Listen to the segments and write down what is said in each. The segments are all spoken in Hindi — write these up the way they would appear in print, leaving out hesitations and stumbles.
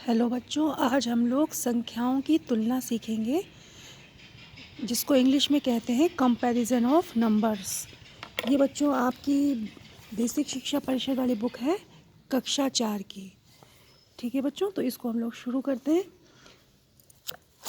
हेलो बच्चों, आज हम लोग संख्याओं की तुलना सीखेंगे जिसको इंग्लिश में कहते हैं कंपैरिजन ऑफ नंबर्स। ये बच्चों आपकी बेसिक शिक्षा परिषद वाली बुक है कक्षा 4 की। ठीक है बच्चों, तो इसको हम लोग शुरू करते हैं।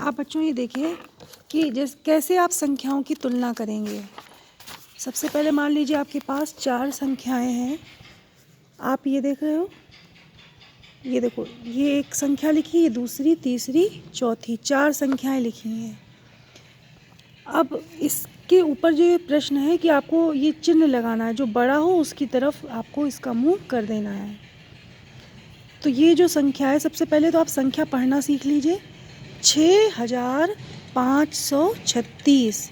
आप बच्चों ये देखिए कि कैसे आप संख्याओं की तुलना करेंगे। सबसे पहले मान लीजिए आपके पास 4 संख्याएं हैं। आप ये देख रहे हो, ये देखो, ये एक संख्या लिखी है, दूसरी, तीसरी, चौथी, 4 संख्याएं लिखी हैं। अब इसके ऊपर जो ये प्रश्न है कि आपको ये चिन्ह लगाना है, जो बड़ा हो उसकी तरफ आपको इसका मुंह कर देना है। तो ये जो संख्या है, सबसे पहले तो आप संख्या पढ़ना सीख लीजिए। 6536।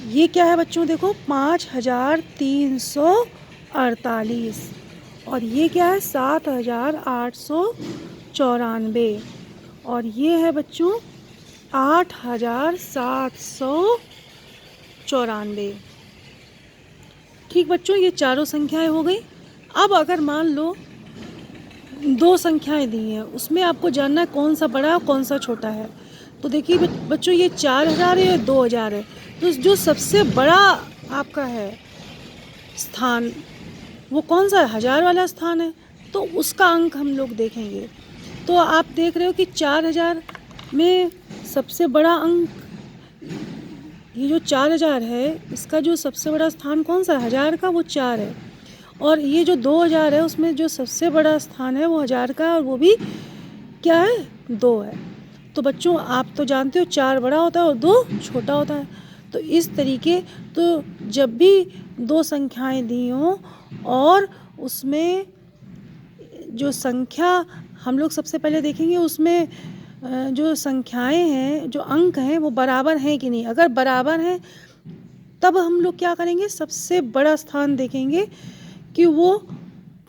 ये क्या है बच्चों, देखो 5348। और ये क्या है 7894। और ये है बच्चों 8794। ठीक बच्चों, ये चारों संख्याएं हो गई। अब अगर मान लो 2 संख्याएं दी हैं, उसमें आपको जानना है कौन सा बड़ा और कौन सा छोटा है। तो देखिए बच्चों, ये 4000 है, 2000 है। तो जो सबसे बड़ा आपका है स्थान, वो कौन सा है, 1000 वाला स्थान है। तो उसका अंक हम लोग देखेंगे। तो आप देख रहे हो कि 4000 में सबसे बड़ा अंक, ये जो 4000 है, इसका जो सबसे बड़ा स्थान कौन सा है, 1000 का, वो 4 है। और ये जो 2000 है, उसमें जो सबसे बड़ा स्थान है वो 1000 का है, और वो भी क्या है, 2 है। तो बच्चों आप तो जानते हो 4 बड़ा होता है और 2 छोटा होता है। तो इस तरीके, तो जब भी 2 संख्याएं दी हों और उसमें जो संख्या हम लोग सबसे पहले देखेंगे, उसमें जो संख्याएं हैं, जो अंक हैं, वो बराबर हैं कि नहीं। अगर बराबर हैं तब हम लोग क्या करेंगे, सबसे बड़ा स्थान देखेंगे कि वो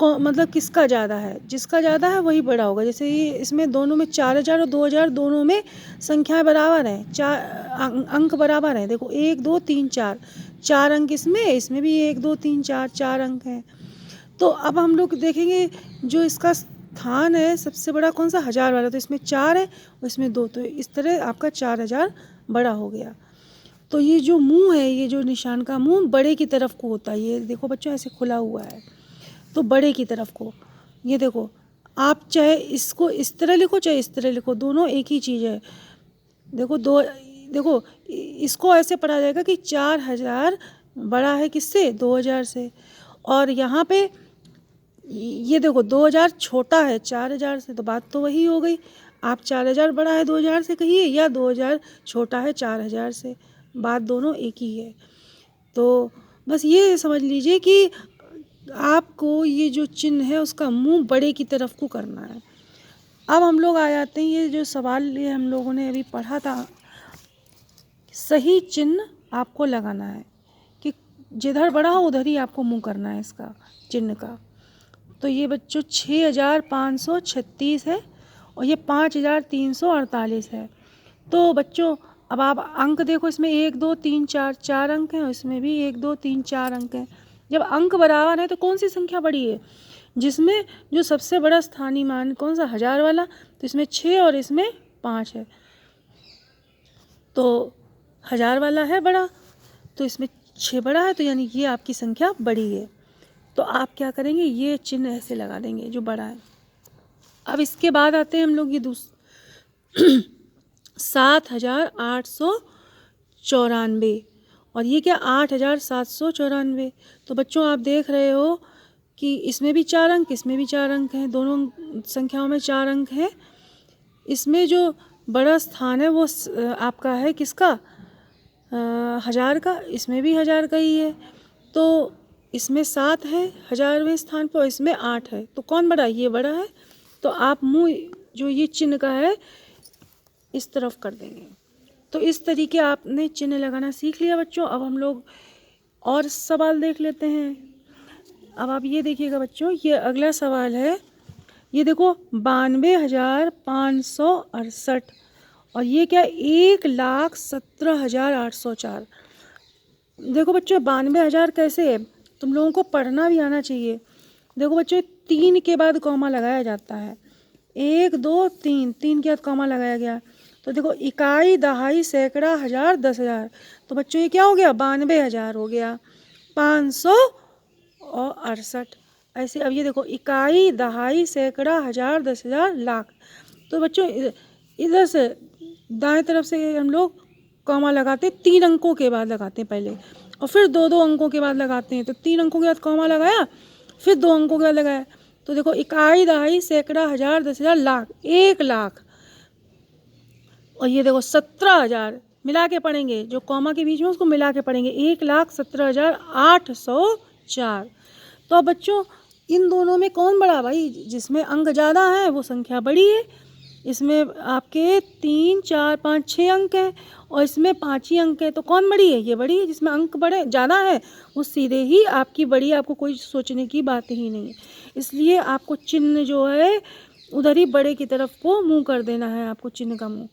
मतलब किसका ज़्यादा है। जिसका ज़्यादा है वही बड़ा होगा। जैसे ये इसमें दोनों में 4000 और 2000 दोनों में संख्याएं बराबर हैं, 4 अंक बराबर हैं। देखो 1 2 3 4, 4 अंक इसमें भी 1 2 3 4, 4 अंक हैं। तो अब हम लोग देखेंगे जो इसका स्थान है सबसे बड़ा कौन सा, 1000 वाला। तो इसमें 4 है और इसमें 2, तो इस तरह आपका 4000 बड़ा हो गया। तो ये जो मुंह है, ये जो निशान का मुंह बड़े की तरफ को होता है। ये देखो बच्चों ऐसे खुला हुआ है, तो बड़े की तरफ को। ये देखो, आप चाहे इसको इस तरह लिखो चाहे इस तरह लिखो, दोनों एक ही चीज़ है। देखो इसको ऐसे पढ़ा जाएगा कि 4000 बड़ा है किससे, 2000 से। और यहाँ पे ये देखो 2000 छोटा है 4000 से, तो बात तो वही हो गई। आप 4000 बड़ा है 2000 से कहिए, या 2000 छोटा है 4000 से, बात दोनों एक ही है। तो बस ये समझ लीजिए कि आपको ये जो चिन्ह है उसका मुंह बड़े की तरफ को करना है। अब हम लोग आ जाते हैं, ये जो सवाल ये हम लोगों ने अभी पढ़ा था, सही चिन्ह आपको लगाना है कि जिधर बड़ा हो उधर ही आपको मुंह करना है इसका चिन्ह का। तो ये बच्चों 6536 है और ये 5348 है। तो बच्चों अब आप अंक देखो, इसमें 1 2 3 4, 4 अंक हैं और इसमें भी 1 2 3 4 अंक हैं। जब अंक बराबर है तो कौन सी संख्या बड़ी है, जिसमें जो सबसे बड़ा स्थानीय मान कौन सा, 1000 वाला। तो इसमें 6 और इसमें 5 है, तो 1000 वाला है बड़ा, तो इसमें 6 बड़ा है, तो यानी ये आपकी संख्या बड़ी है। तो आप क्या करेंगे, ये चिन्ह ऐसे लगा देंगे जो बड़ा है। अब इसके बाद आते हैं हम लोग ये 7894, और ये क्या 8794। तो बच्चों आप देख रहे हो कि इसमें भी 4 अंक, इसमें भी 4 अंक हैं, दोनों संख्याओं में 4 अंक हैं। इसमें जो बड़ा स्थान है वो आपका है किसका, 1000 का। इसमें भी 1000 का ही है, तो इसमें 7 है 1000वें स्थान पर, इसमें 8 है। तो कौन बड़ा, ये बड़ा है। तो आप मुंह जो ये चिन्ह का है इस तरफ कर देंगे। तो इस तरीके आपने चिन्ह लगाना सीख लिया बच्चों। अब हम लोग और सवाल देख लेते हैं। अब आप ये देखिएगा बच्चों, ये अगला सवाल है, ये देखो 92,568, और ये क्या, 1,17,804। देखो बच्चों 92,000 कैसे है, तुम लोगों को पढ़ना भी आना चाहिए। देखो बच्चों 3 के बाद कॉमा लगाया जाता है, 1 2 3, 3 के बाद कॉमा लगाया गया। तो देखो इकाई, दहाई, सैकड़ा, हजार, 10,000। तो बच्चों ये क्या हो गया, 92,000 हो गया, 568। ऐसे अब ये देखो इकाई, दहाई, सैकड़ा, हजार, 10,000, लाख। तो बच्चों इधर से दाएं तरफ से हम लोग कॉमा लगाते हैं, 3 अंकों के बाद लगाते हैं पहले, और फिर 2-2 अंकों के बाद लगाते हैं। तो 3 अंकों के बाद कॉमा लगाया, फिर 2 अंकों के बाद लगाया। तो देखो इकाई, दहाई, सैकड़ा, हजार, 10,000, लाख, 1 लाख। और ये देखो 17,000 मिला के पढ़ेंगे, जो कॉमा के बीच में उसको मिला के पढ़ेंगे, 1,17,804। तो अब बच्चों इन दोनों में कौन बड़ा, भाई जिसमें अंक ज़्यादा है वो संख्या बड़ी है। इसमें आपके 3 4 5 6 अंक है, और इसमें 5 ही अंक है। तो कौन बड़ी है, ये बड़ी है। जिसमें अंक बड़े ज़्यादा है वो सीधे ही आपकी बड़ी, आपको कोई सोचने की बात ही नहीं है। इसलिए आपको चिन्ह जो है उधर ही बड़े की तरफ को मुँह कर देना है, आपको चिन्ह का मुँह।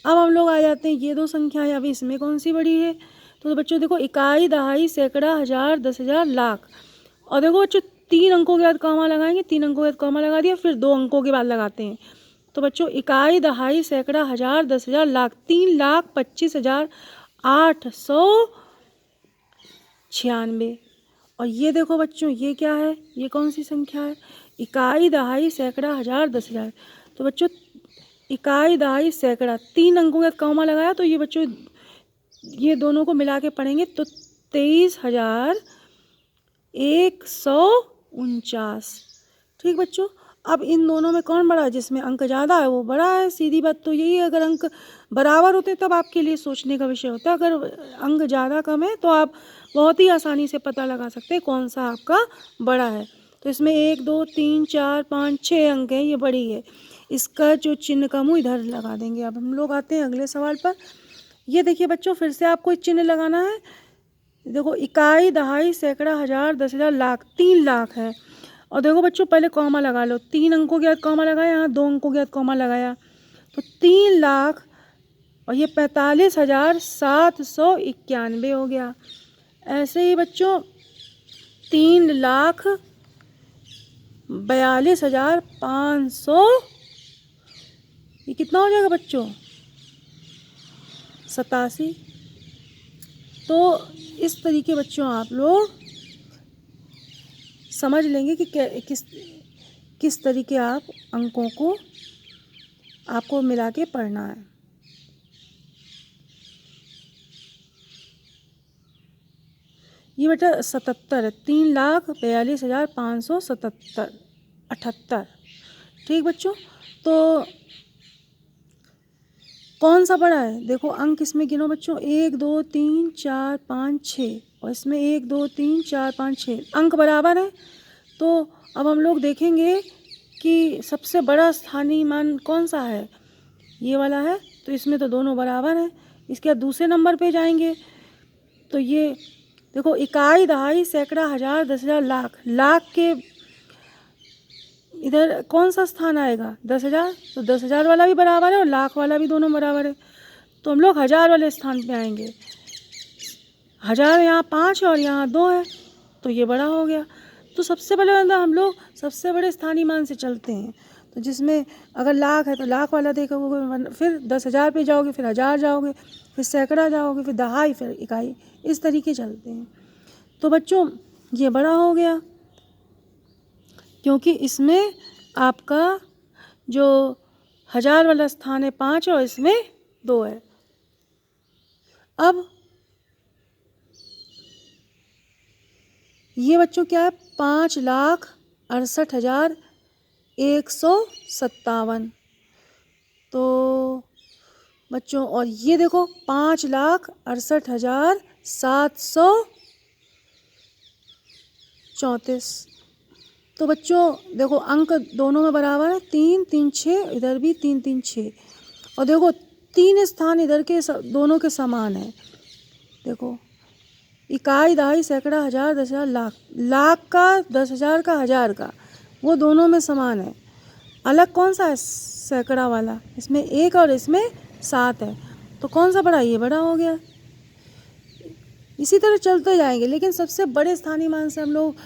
अब हम लोग आ जाते हैं ये 2 संख्याएं, अभी इसमें कौन सी बड़ी है। तो बच्चों देखो इकाई, दहाई, सैकड़ा, हजार, 10,000, लाख। और देखो बच्चों 3 अंकों के बाद कॉमा लगाएंगे, 3 अंकों के बाद कॉमा लगा दिया, फिर 2 अंकों के बाद लगाते हैं। तो बच्चों इकाई, दहाई, सैकड़ा, हजार, 10,000, लाख, 3,25,896। और ये देखो बच्चों ये क्या है, ये कौन सी संख्या है, इकाई, दहाई, सैकड़ा, हजार, 10,000। तो बच्चों इकाई, दहाई, सैकड़ा, 3 अंकों के बाद कॉमा लगाया। तो ये बच्चों ये दोनों को मिला के पढ़ेंगे तो 23,149। ठीक बच्चों, अब इन दोनों में कौन बड़ा है, जिसमें अंक ज़्यादा है वो बड़ा है। सीधी बात तो यही है, अगर अंक बराबर होते तब आपके लिए सोचने का विषय होता है। अगर अंक ज़्यादा कम है तो आप बहुत ही आसानी से पता लगा सकते हैं कौन सा आपका बड़ा है। तो इसमें 1 2 3 4 5 6 अंक हैं, ये बड़ी है। इसका जो चिन्ह का मुँह इधर लगा देंगे। अब हम लोग आते हैं अगले सवाल पर। ये देखिए बच्चों फिर से आपको चिन्ह लगाना है। देखो इकाई, दहाई, सैकड़ा, हजार, 10,000, लाख, 3 लाख है। और देखो बच्चों पहले कॉमा लगा लो, 3 अंकों के बाद कॉमा लगाया, यहाँ 2 अंकों के बाद कॉमा लगाया, तो 3 लाख और ये 45,791 हो गया। ऐसे ही बच्चों 3,42,500, ये कितना हो जाएगा बच्चों, 87। तो इस तरीके बच्चों आप लोग समझ लेंगे कि किस तरीके आप अंकों को आपको मिला के पढ़ना है। ये बेटा 77 है, 3,42,578। ठीक बच्चों, तो कौन सा बड़ा है, देखो अंक इसमें गिनो बच्चों, 1 2 3 4 5 6, और इसमें 1 2 3 4 5 6 अंक बराबर है। तो अब हम लोग देखेंगे कि सबसे बड़ा स्थानीय मान कौन सा है, ये वाला है। तो इसमें तो दोनों बराबर हैं। इसके बाद दूसरे नंबर पे जाएंगे तो ये देखो इकाई, दहाई, सैकड़ा, हजार, 10,000, लाख, लाख के इधर कौन सा स्थान आएगा, 10,000। तो 10,000 वाला भी बराबर है और लाख वाला भी, दोनों बराबर है। तो हम लोग हजार वाले स्थान पे आएंगे। हजार यहाँ 5 और यहाँ 2 है, तो ये बड़ा हो गया। तो सबसे पहले हम लोग सबसे बड़े स्थानीय मान से चलते हैं। तो जिसमें अगर लाख है तो लाख वाला देखोगे, फिर 10,000 पे जाओगे, फिर हजार जाओगे, फिर सैकड़ा जाओगे, फिर दहाई, फिर इकाई, इस तरीके चलते हैं। तो बच्चों ये बड़ा हो गया क्योंकि इसमें आपका जो हजार वाला स्थान है 5 और इसमें 2 है। अब ये बच्चों क्या है, 5,68,157। तो बच्चों और ये देखो 5,68,734। तो बच्चों देखो अंक दोनों में बराबर है, 3 3 6, इधर भी 3 3 6। और देखो 3 स्थान इधर के दोनों के समान है। देखो इकाई, दहाई, सैकड़ा, हजार, 10,000, लाख, लाख का, 10,000 का, हजार का, वो दोनों में समान है। अलग कौन सा है, सैकड़ा वाला, इसमें 1 और इसमें 7 है। तो कौन सा बड़ा, ये बड़ा हो गया। इसी तरह चलते जाएंगे, लेकिन सबसे बड़े स्थानीय मान से हम लोग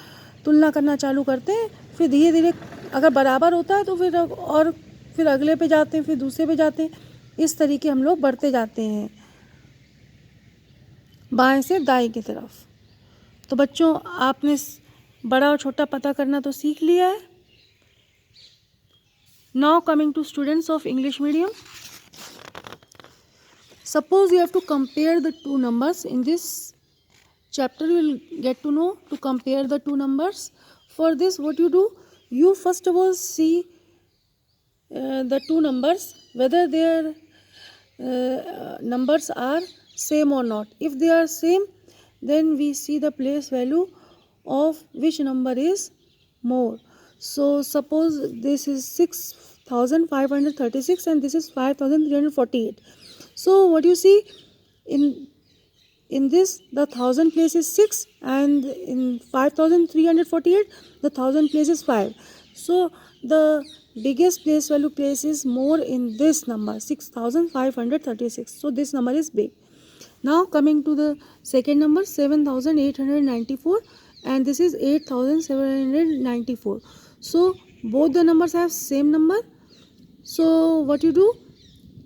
तुलना करना चालू करते हैं। फिर धीरे धीरे अगर बराबर होता है तो फिर और फिर अगले पे जाते हैं, फिर दूसरे पे जाते हैं, इस तरीके हम लोग बढ़ते जाते हैं बाएं से दाएं की तरफ। तो बच्चों आपने बड़ा और छोटा पता करना तो सीख लिया है। Now coming to students of English medium, suppose you have to compare the two numbers. In this chapter you will get to know to compare the two numbers. For this what you do, you first of all see the two numbers whether their numbers are same or not. If they are same, then we see the place value of which number is more. So suppose this is 6536 and this is 5348. So what you see, in this the 1000 place is 6 and in 5348 the 1000 place is 5. So the biggest place value place is more in this number 6536. So this number is big. Now coming to the second number 7894 and this is 8794. So both the numbers have same number. So what you do,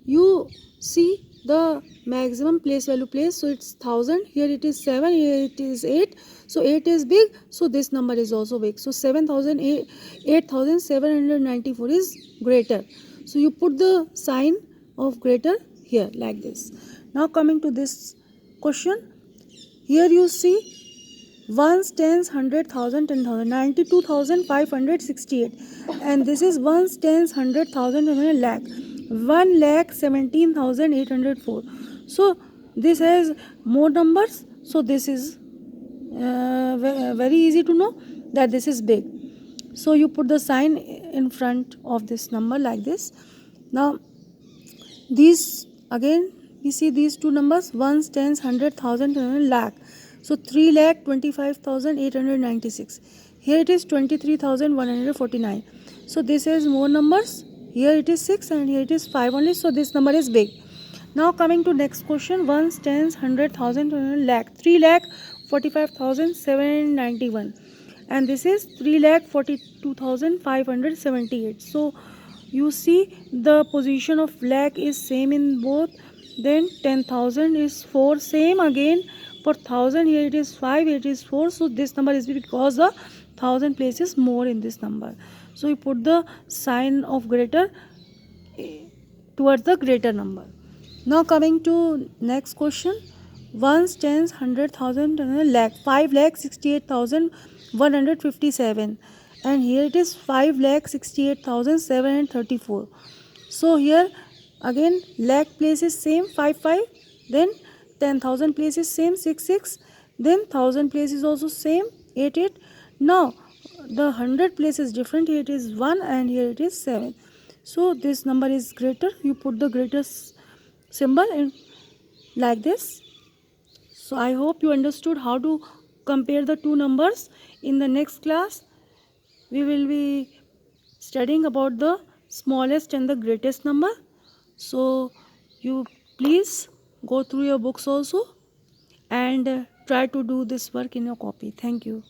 you see the maximum place value place. So it's 1000, here it is 7, here it is 8. So 8 is big, so this number is also big. So 8794 is greater. So you put the sign of greater here like this. Now coming to this question, here you see ones, tens, 100,000, 10,000, 92,568, and this is ones, tens, 100,000, and a lakh, 1,17,804. So this has more numbers. So this is very easy to know that this is big. So you put the sign in front of this number like this. Now these again we see these two numbers, ones, tens, 100,000, and a lakh. So 3,25,896. Here it is 23,149. So this has more numbers. Here it is 6 and here it is 5 only. So this number is big. Now coming to next question, ones, tens, 100,000, and a lakh. 3,45,791. And this is 3,42,578. So you see the position of lakh is same in both. Then 10,000 is 4, same again. For 1000 here it is 5, it is 4. So this number is because the 1000 place is more in this number. So we put the sign of greater towards the greater number. Now coming to next question, ones, tens, 100,000, and a lakh. 5,68,157, and here it is 5,68,734. So here again lakh place is same 5, then 10,000 place is same 6, then 1000 place is also same 8. Now the 100 place is different, here it is 1 and here it is 7. So this number is greater. You put the greatest symbol in like this. So I hope you understood how to compare the two numbers. In the next class we will be studying about the smallest and the greatest number. So you please go through your books also and try to do this work in your copy. Thank you.